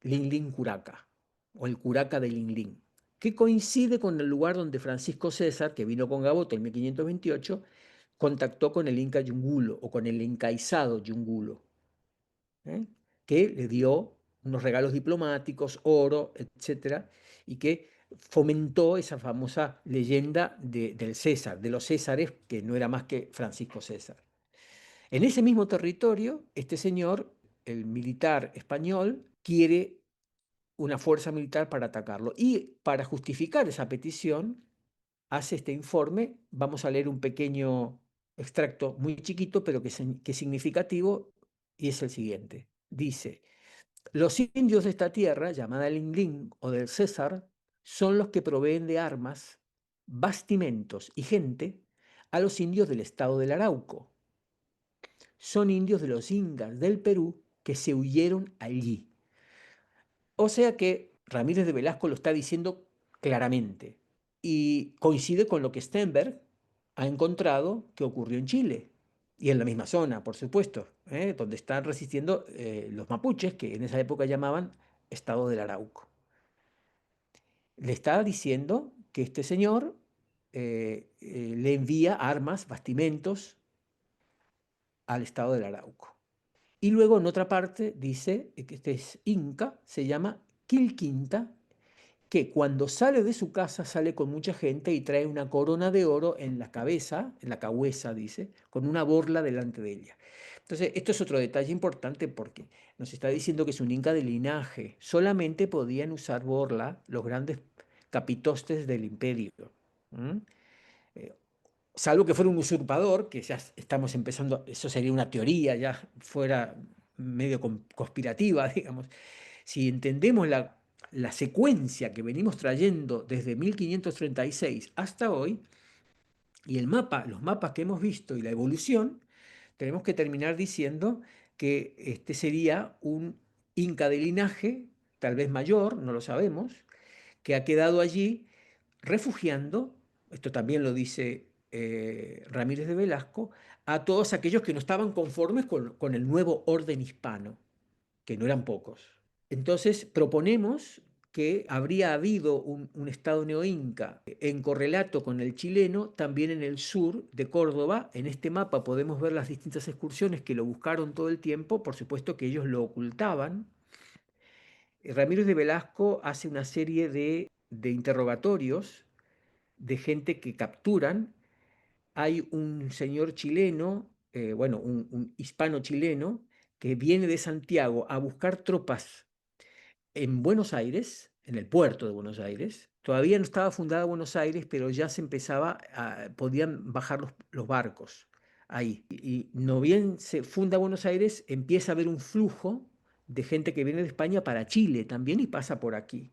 Linlin Curaca, o el Curaca de Linlin, que coincide con el lugar donde Francisco César, que vino con Gaboto en 1528, contactó con el Inca Yungulo, o con el encaizado Yungulo, ¿eh? Que le dio unos regalos diplomáticos, oro, etcétera, y que fomentó esa famosa leyenda del César, de los Césares, que no era más que Francisco César. En ese mismo territorio, este señor, el militar español, quiere una fuerza militar para atacarlo. Y para justificar esa petición, hace este informe. Vamos a leer un pequeño extracto muy chiquito, pero que es significativo, y es el siguiente. Dice, los indios de esta tierra, llamada Linlin o del César, son los que proveen de armas, bastimentos y gente a los indios del estado del Arauco. Son indios de los incas del Perú que se huyeron allí. O sea que Ramírez de Velasco lo está diciendo claramente y coincide con lo que Stenberg ha encontrado que ocurrió en Chile y en la misma zona, por supuesto, donde están resistiendo los mapuches, que en esa época llamaban Estado del Arauco. Le está diciendo que este señor le envía armas, bastimentos al Estado del Arauco. Y luego en otra parte dice que este es Inca, se llama Quilquinta, que cuando sale de su casa sale con mucha gente y trae una corona de oro en la cabeza, en la cabeza dice, con una borla delante de ella. Entonces, esto es otro detalle importante porque nos está diciendo que es un inca de linaje. Solamente podían usar borla los grandes capitostes del imperio. ¿Mm? Eh, Salvo que fuera un usurpador, que ya estamos empezando, eso sería una teoría ya fuera medio conspirativa, digamos. Si entendemos la secuencia que venimos trayendo desde 1536 hasta hoy, y el mapa, los mapas que hemos visto y la evolución, tenemos que terminar diciendo que este sería un inca de linaje, tal vez mayor, no lo sabemos, que ha quedado allí refugiando, esto también lo dice Ramírez de Velasco, a todos aquellos que no estaban conformes con el nuevo orden hispano, que no eran pocos. Entonces proponemos que habría habido un estado neoinca en correlato con el chileno, también en el sur de Córdoba. En este mapa podemos ver las distintas excursiones que lo buscaron todo el tiempo, por supuesto que ellos lo ocultaban. Ramírez de Velasco hace una serie de interrogatorios de gente que capturan. Hay un señor chileno, bueno, un hispano chileno, que viene de Santiago a buscar tropas en Buenos Aires, en el puerto de Buenos Aires. Todavía no estaba fundada Buenos Aires, pero ya se empezaba, podían bajar los barcos ahí. Y no bien se funda Buenos Aires, empieza a haber un flujo de gente que viene de España para Chile también y pasa por aquí.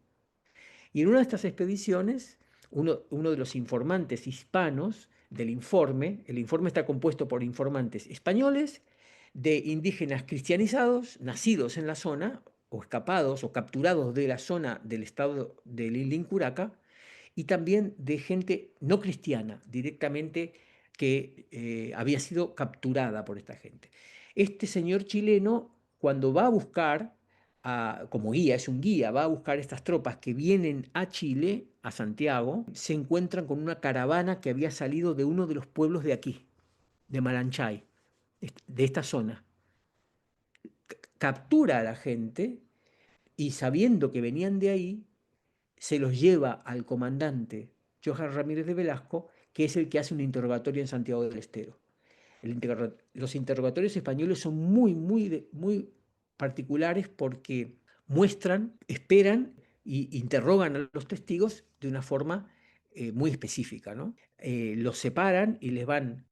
Y en una de estas expediciones, uno de los informantes hispanos del informe, el informe está compuesto por informantes españoles, de indígenas cristianizados, nacidos en la zona, o escapados o capturados de la zona del estado de Lilincuraca, y también de gente no cristiana, directamente que había sido capturada por esta gente. Este señor chileno, cuando va a buscar, como guía, es un guía, va a buscar estas tropas que vienen a Chile, a Santiago, se encuentran con una caravana que había salido de uno de los pueblos de aquí, de Malanchai, de esta zona. Captura a la gente y sabiendo que venían de ahí, se los lleva al comandante Johan Ramírez de Velasco, que es el que hace un interrogatorio en Santiago del Estero. Los interrogatorios españoles son muy particulares porque muestran, esperan y interrogan a los testigos de una forma muy específica, ¿no? Los separan y les van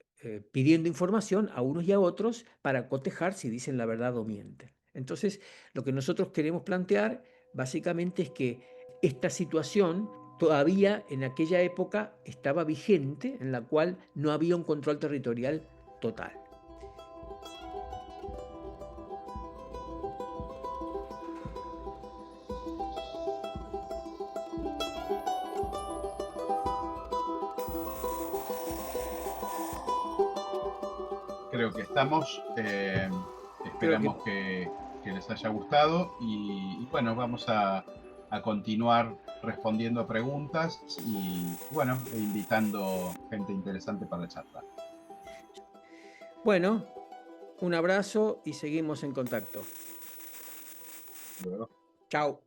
pidiendo información a unos y a otros para cotejar si dicen la verdad o mienten. Entonces, lo que nosotros queremos plantear básicamente es que esta situación todavía en aquella época estaba vigente, en la cual no había un control territorial total. Creo que estamos. Creo que, Esperamos que les haya gustado y bueno, vamos a continuar respondiendo preguntas y bueno, e invitando gente interesante para la charla. bueno, un abrazo y seguimos en contacto. Luego. Chao.